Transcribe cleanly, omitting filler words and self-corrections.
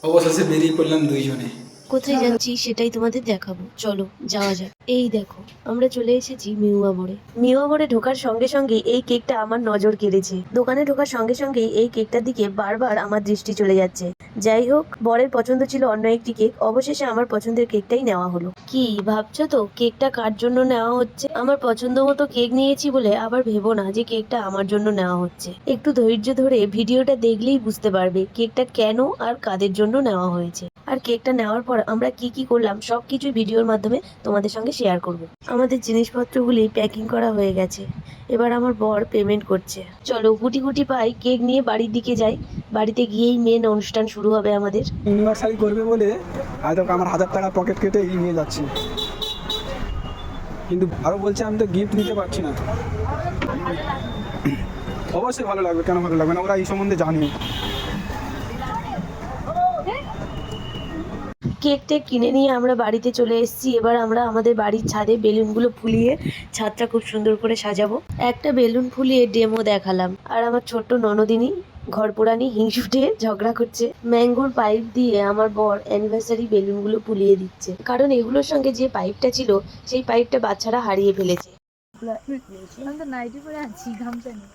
অবশেষে বেরিয়ে পড়লাম দুইজনে। কোথায় যাচ্ছি সেটাই তোমাদের দেখাবো, চলো যাওয়া যাক। এই দেখো, আমরা চলে এসেছি মিউয়া মোড়ে। মিউয়া মোড়ে ঢোকার সঙ্গে সঙ্গে এই কেকটা আমার নজর কেড়েছে। দোকানে ঢোকার সঙ্গে সঙ্গে এই কেকটার দিকে বারবার আমার দৃষ্টি চলে যাচ্ছে। যাই হোক, বরের পছন্দ ছিল অন্য একটি কেক, অবশেষে আমার পছন্দের কেকটাই নেওয়া হলো। কি ভাবছো তো কেকটা কার জন্য নেওয়া হচ্ছে? আমার পছন্দ মতো কেক নিয়েছি বলে আবার ভেবো না যে কেকটা আমার জন্য নেওয়া হচ্ছে। একটু ধৈর্য ধরে ভিডিওটা দেখলেই বুঝতে পারবে কেকটা কেন আর কাদের জন্য নেওয়া হয়েছে। আর কেকটা নেওয়ার পর আমরা কি কি করলাম সবকিছু ভিডিওর মাধ্যমে তোমাদের সঙ্গে শেয়ার করব। আমাদের জিনিসপত্রগুলি প্যাকিং করা হয়ে গেছে, এবার আমার বর পেমেন্ট করছে। চলো গুটি গুটি পাই কেক নিয়ে বাড়ির দিকে যাই। বাড়িতে গিয়েই মেন অনুষ্ঠান শুরু হবে আমাদের। ইউনিভার্সালি করবে বলে হয়তো আমার 1000 টাকা পকেট কেটে নিয়ে যাচ্ছি, কিন্তু আরও বলছে আমি তো গিফট নিতে পারছি না। অবশ্যই ভালো লাগবে, কেন ভালো লাগবে না, ওরা এই সম্বন্ধে জানে। কেক টেক কিনে নিয়ে আমরা বাড়িতে চলে এসেছি। এবার আমরা আমাদের বাড়ির ছাদে বেলুনগুলো ফুলিয়ে ছাদটা খুব সুন্দর করে সাজাবো। একটা বেলুন ফুলিয়ে ডেমো দেখালাম, আর আমার ছোট্ট ননদিনী ঘরপোড়ানি হিংসুটে ঝগড়া করছে। ম্যাঙ্গোর পাইপ দিয়ে আমার বর অ্যানিভার্সারি বেলুনগুলো ফুলিয়ে দিচ্ছে, কারণ এগুলোর সঙ্গে যে পাইপটা ছিল সেই পাইপটা বাচ্চারা হারিয়ে ফেলেছে। আমি তো নাইটি পরে আছি, গামছা নেই।